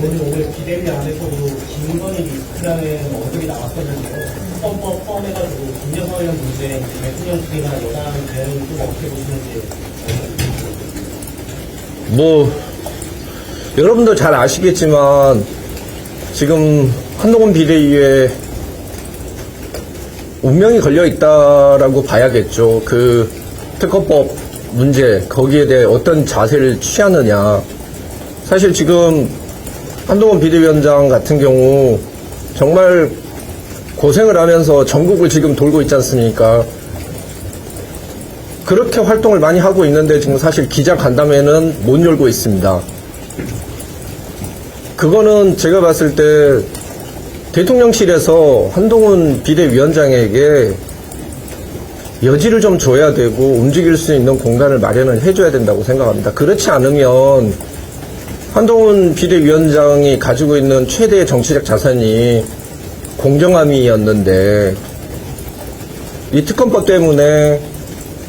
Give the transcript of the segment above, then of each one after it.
오늘 비대위 안에서도 김건희 리스트라는 언급이 나왔었는데요. 헌법 포함해가지고 김여사 관련 문제 대통령실이나 여당 대응은 좀 어떻게 보시는지. 여러분도 잘 아시겠지만 지금 한동훈 비대위에 운명이 걸려 있다라고 봐야겠죠. 그 특허법 문제, 거기에 대해 어떤 자세를 취하느냐. 사실 지금 한동훈 비대위원장 같은 경우 정말 고생을 하면서 전국을 지금 돌고 있지 않습니까? 그렇게 활동을 많이 하고 있는데 지금 사실 기자 간담회는 못 열고 있습니다. 그거는 제가 봤을 때 대통령실에서 한동훈 비대위원장에게 여지를 좀 줘야 되고 움직일 수 있는 공간을 마련을 해줘야 된다고 생각합니다. 그렇지 않으면 한동훈 비대위원장이 가지고 있는 최대의 정치적 자산이 공정함이었는데 이 특검법 때문에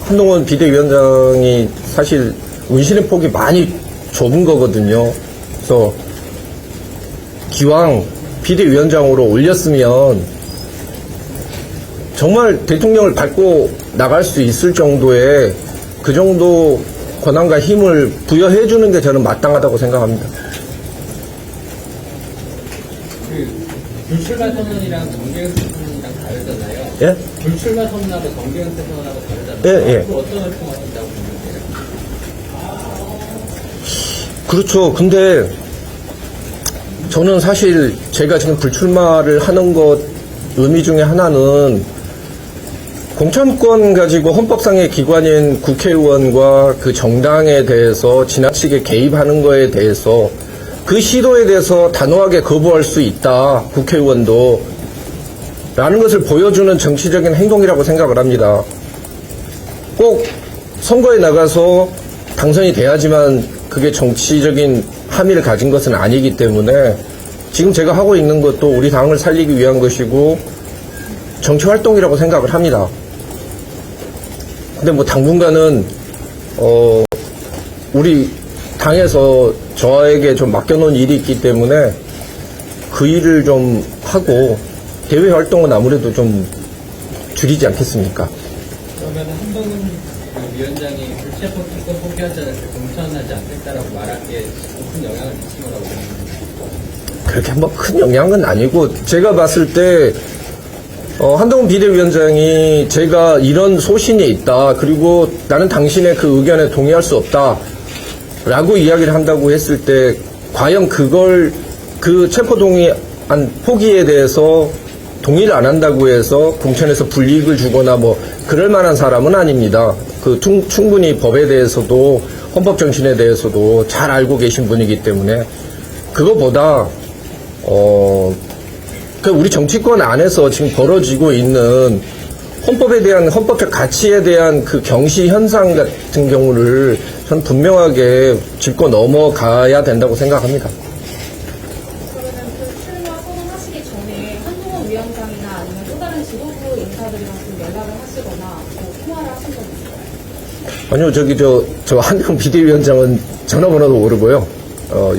한동훈 비대위원장이 사실 운신의 폭이 많이 좁은 거거든요. 그래서 기왕 비대위원장으로 올렸으면 정말 대통령을 밟고 나갈 수 있을 정도의 그 정도 권한과 힘을 부여해 주는 게 저는 마땅하다고 생각합니다. 불출마 선언이랑 정계은퇴 선언이랑 다르잖아요. 예? 불출마 선언하고 정계은퇴 선언하고 다르잖아요. 예, 예. 어떤 활동하신다고 보세요? 그렇죠. 근데 저는 사실 제가 지금 불출마를 하는 것 의미 중에 하나는 공천권 가지고 헌법상의 기관인 국회의원과 그 정당에 대해서 지나치게 개입하는 거에 대해서 그 시도에 대해서 단호하게 거부할 수 있다. 국회의원도 라는 것을 보여주는 정치적인 행동이라고 생각을 합니다. 꼭 선거에 나가서 당선이 돼야지만 그게 정치적인 함의를 가진 것은 아니기 때문에 지금 제가 하고 있는 것도 우리 당을 살리기 위한 것이고 정치활동이라고 생각을 합니다. 근데 당분간은 우리 당에서 저에게 좀 맡겨놓은 일이 있기 때문에 그 일을 좀 하고 대외 활동은 아무래도 좀 줄이지 않겠습니까? 그러면 한동훈 위원장이 불체포 특권 포기하지 않을 때 공천하지 않겠다라고 말한 게 큰 영향을 미친 거라고 보입니다. 그렇게 큰 영향은 아니고 제가 봤을 때 한동훈 비대위원장이 제가 이런 소신이 있다. 그리고 나는 당신의 그 의견에 동의할 수 없다. 라고 이야기를 한다고 했을 때 과연 그걸 그 체포동의안 포기에 대해서 동의를 안 한다고 해서 공천에서 불이익을 주거나 그럴 만한 사람은 아닙니다. 충분히 법에 대해서도 헌법 정신에 대해서도 잘 알고 계신 분이기 때문에 그거보다 우리 정치권 안에서 지금 벌어지고 있는 헌법에 대한 헌법적 가치에 대한 그 경시 현상 같은 경우를 전 분명하게 짚고 넘어가야 된다고 생각합니다. 그러면 불출마 선언하시기 전에 한동훈 위원장이나 아니면 또 다른 지도부 인사들이랑 좀 연락을 하시거나 통화를 하신 적 있어요? 아니요, 저 한동훈 비대위원장은 전화번호도 모르고요.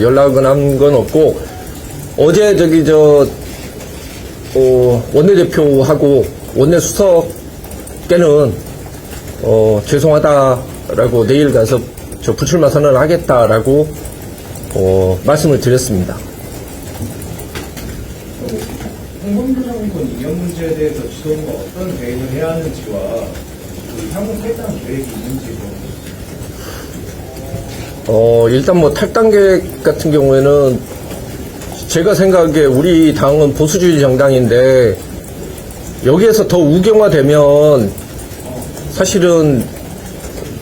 연락은 한 건 없고 어제 원내대표하고 원내수석께는 죄송하다라고 내일 가서 저 불출마 선언을 하겠다라고 말씀을 드렸습니다. 홍범도 장군 이전 문제에 대해서 지도부가 어떤 대응을 해야 하는지와 향후 탈당 계획이 있는지 일단 탈당 계획 같은 경우에는 제가 생각에 우리 당은 보수주의 정당인데 여기에서 더 우경화되면 사실은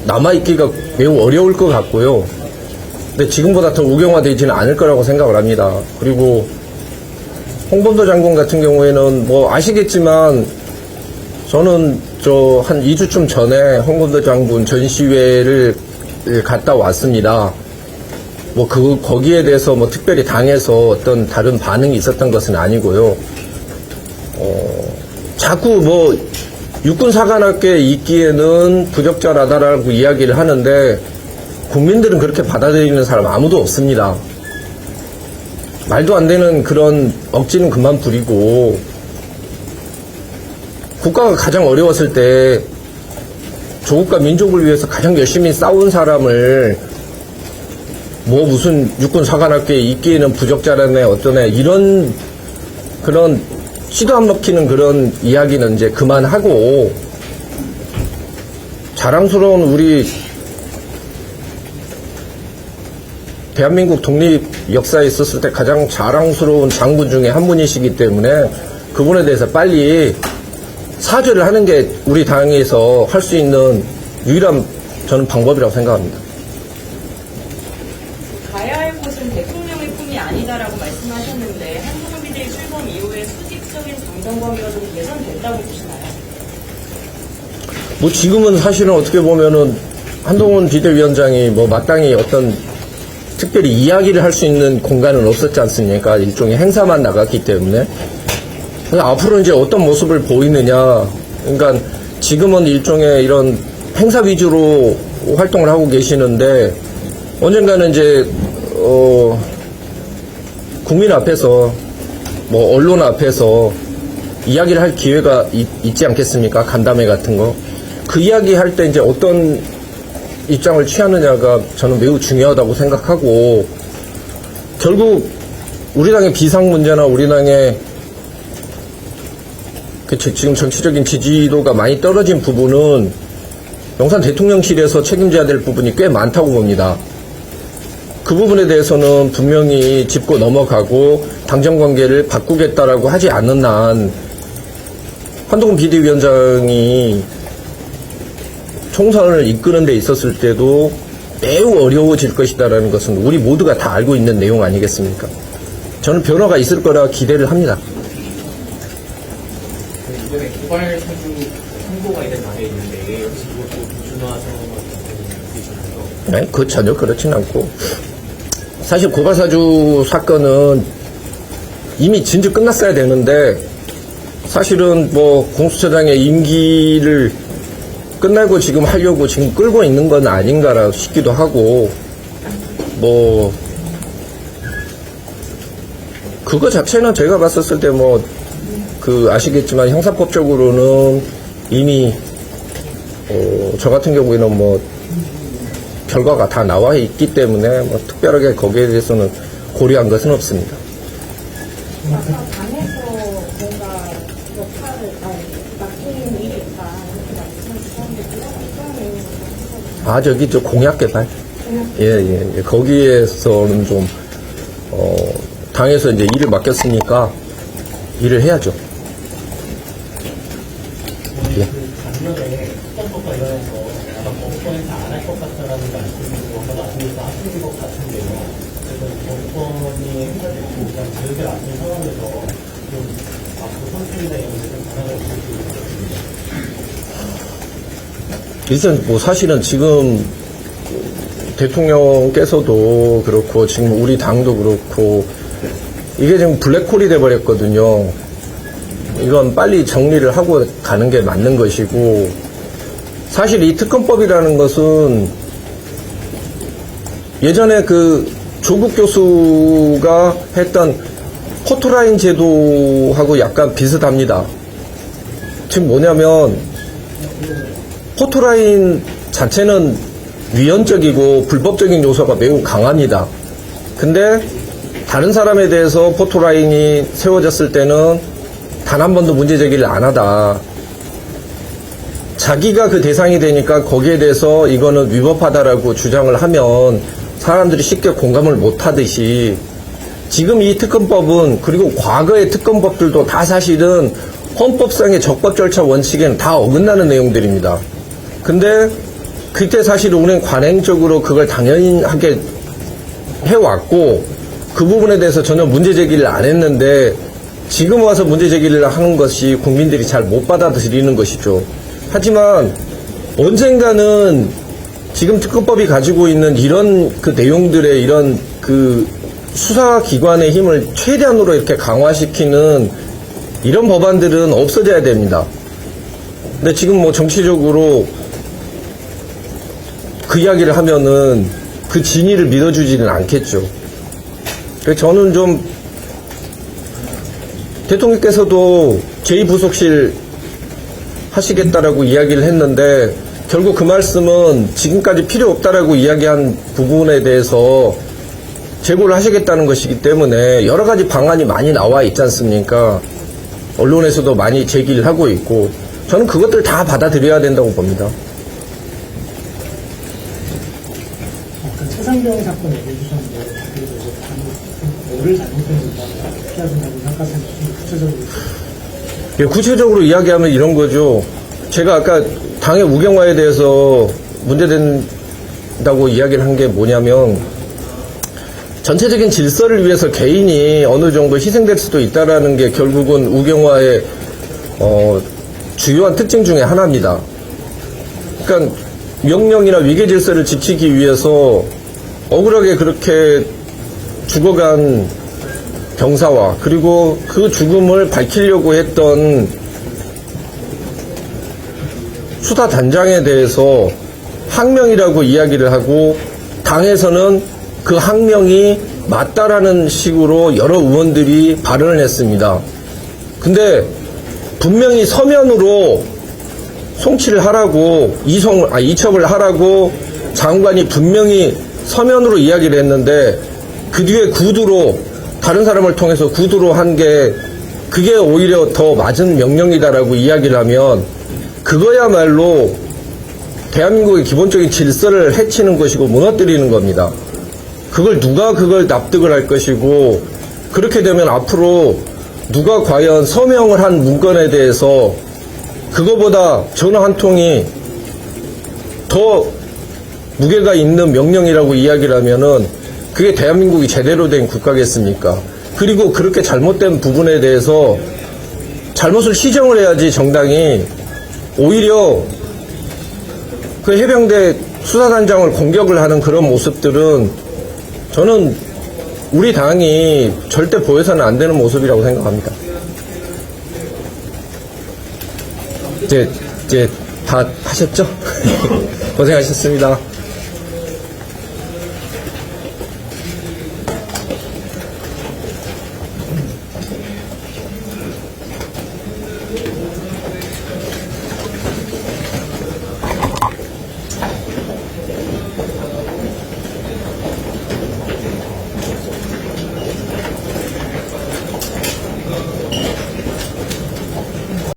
남아있기가 매우 어려울 것 같고요. 근데 지금보다 더 우경화되지는 않을 거라고 생각을 합니다. 그리고 홍범도 장군 같은 경우에는 아시겠지만 저는 한 2주쯤 전에 홍범도 장군 전시회를 갔다 왔습니다. 거기에 대해서 특별히 당에서 어떤 다른 반응이 있었던 것은 아니고요. 자꾸 육군사관학교에 있기에는 부적절하다라고 이야기를 하는데 국민들은 그렇게 받아들이는 사람 아무도 없습니다. 말도 안 되는 그런 억지는 그만 부리고 국가가 가장 어려웠을 때 조국과 민족을 위해서 가장 열심히 싸운 사람을 뭐 무슨 육군 사관학교에 있기에는 부적절하네 어쩌네 이런 그런 씨도 안 먹히는 그런 이야기는 이제 그만하고 자랑스러운 우리 대한민국 독립 역사에 있었을 때 가장 자랑스러운 장군 중에 한 분이시기 때문에 그분에 대해서 빨리 사죄를 하는 게 우리 당에서 할 수 있는 유일한 저는 방법이라고 생각합니다. 가야 할 곳은 대통령의 품이 아니다라고 말씀하셨는데 한동훈 비대위 출범 이후에 수직적인 당정관계가 좀 개선됐다고 보시나요? 뭐 지금은 사실은 어떻게 보면은 한동훈 비대위원장이 뭐 마땅히 어떤 특별히 이야기를 할 수 있는 공간은 없었지 않습니까? 일종의 행사만 나갔기 때문에. 그래서 앞으로 이제 어떤 모습을 보이느냐. 그러니까 지금은 일종의 이런 행사 위주로 활동을 하고 계시는데 언젠가는 이제 국민 앞에서 뭐 언론 앞에서 이야기를 할 기회가 있지 않겠습니까? 간담회 같은 거. 그 이야기 할 때 이제 어떤 입장을 취하느냐가 저는 매우 중요하다고 생각하고 결국 우리 당의 비상 문제나 우리 당의 지금 정치적인 지지도가 많이 떨어진 부분은 용산 대통령실에서 책임져야 될 부분이 꽤 많다고 봅니다. 그 부분에 대해서는 분명히 짚고 넘어가고 당정관계를 바꾸겠다라고 하지 않는 한 한동훈 비대위원장이 총선을 이끄는 데 있었을 때도 매우 어려워질 것이다라는 것은 우리 모두가 다 알고 있는 내용 아니겠습니까? 저는 변화가 있을 거라 기대를 합니다. 이번에 고발 사주 통보가 이제 나에 있는데 혹시 이것도 준화해서 네, 그 전혀 그렇진 않고 사실 고발사주 사건은 이미 진즉 끝났어야 되는데 사실은 뭐 공수처장의 임기를 끝나고 지금 하려고 지금 끌고 있는 건 아닌가라 싶기도 하고 뭐 그거 자체는 제가 봤었을 때 뭐 그 아시겠지만 형사법적으로는 이미 저 같은 경우에는 뭐 결과가 다 나와 있기 때문에 뭐 특별하게 거기에 대해서는 고려한 것은 없습니다. 아까 당에서 뭔가 역할을 맡긴 일이 있다 이렇게 말씀하셨는데 어떤 내용으로 하셨나요? 저기 저 공약 개발. 예. 거기에서는 좀 당에서 이제 일을 맡겼으니까 일을 해야죠. 예. 작년에 특검법 관련해서 아마 법원에서 안 할 것 같다라는 말씀을 아까 말씀에서 하시는 것 같은데요. 그래서 법원이 행사됐고 그냥 계획을 앞둔 상황에서 좀 앞으로 선출이나 이런 데좀 변화가 있을 수 있을까요? 일단 뭐 사실은 지금 대통령께서도 그렇고 지금 우리 당도 그렇고 이게 지금 블랙홀이 돼버렸거든요. 이건 빨리 정리를 하고 가는 게 맞는 것이고 사실 이 특검법이라는 것은 예전에 그 조국 교수가 했던 포토라인 제도하고 약간 비슷합니다. 지금 뭐냐면 포토라인 자체는 위헌적이고 불법적인 요소가 매우 강합니다. 근데 다른 사람에 대해서 포토라인이 세워졌을 때는 단 한 번도 문제 제기를 안 하다. 자기가 그 대상이 되니까 거기에 대해서 이거는 위법하다라고 주장을 하면 사람들이 쉽게 공감을 못 하듯이 지금 이 특검법은 그리고 과거의 특검법들도 다 사실은 헌법상의 적법 절차 원칙에는 다 어긋나는 내용들입니다. 근데 그때 사실 우리는 관행적으로 그걸 당연하게 해왔고 그 부분에 대해서 전혀 문제 제기를 안 했는데 지금 와서 문제 제기를 하는 것이 국민들이 잘 못 받아들이는 것이죠. 하지만 언젠가는 지금 특검법이 가지고 있는 이런 그 내용들의 이런 그 수사기관의 힘을 최대한으로 이렇게 강화시키는 이런 법안들은 없어져야 됩니다. 근데 지금 뭐 정치적으로 그 이야기를 하면은 그 진위를 믿어주지는 않겠죠. 그래서 저는 좀 대통령께서도 제2부속실 하시겠다라고 이야기를 했는데 결국 그 말씀은 지금까지 필요 없다라고 이야기한 부분에 대해서 제고를 하시겠다는 것이기 때문에 여러 가지 방안이 많이 나와 있지 않습니까? 언론에서도 많이 제기를 하고 있고 저는 그것들 다 받아들여야 된다고 봅니다. 아까 최상병 사건 얘기해 주셨는데 그래서 이제 뭐를 잘못했는가 어떻게 하신다고 생각하세요? 좀 구체적으로. 예, 구체적으로 이야기하면 이런 거죠. 제가 아까 당의 우경화에 대해서 문제된다고 이야기를 한 게 뭐냐면 전체적인 질서를 위해서 개인이 어느 정도 희생될 수도 있다라는 게 결국은 우경화의 주요한 특징 중에 하나입니다. 그러니까 명령이나 위계 질서를 지키기 위해서 억울하게 그렇게 죽어간 병사와 그리고 그 죽음을 밝히려고 했던 수사단장에 대해서 항명이라고 이야기를 하고 당에서는 그 항명이 맞다라는 식으로 여러 의원들이 발언을 했습니다. 근데 분명히 서면으로 송치를 하라고 이첩을 하라고 장관이 분명히 서면으로 이야기를 했는데 그 뒤에 구두로 다른 사람을 통해서 구두로 한 게 그게 오히려 더 맞은 명령이다라고 이야기를 하면 그거야말로 대한민국의 기본적인 질서를 해치는 것이고 무너뜨리는 겁니다. 누가 그걸 납득을 할 것이고 그렇게 되면 앞으로 누가 과연 서명을 한 문건에 대해서 그거보다 전화 한 통이 더 무게가 있는 명령이라고 이야기를 하면은 그게 대한민국이 제대로 된 국가겠습니까? 그리고 그렇게 잘못된 부분에 대해서 잘못을 시정을 해야지 정당이 오히려 그 해병대 수사단장을 공격을 하는 그런 모습들은 저는 우리 당이 절대 보여서는 안 되는 모습이라고 생각합니다. 이제 다 하셨죠? 고생하셨습니다.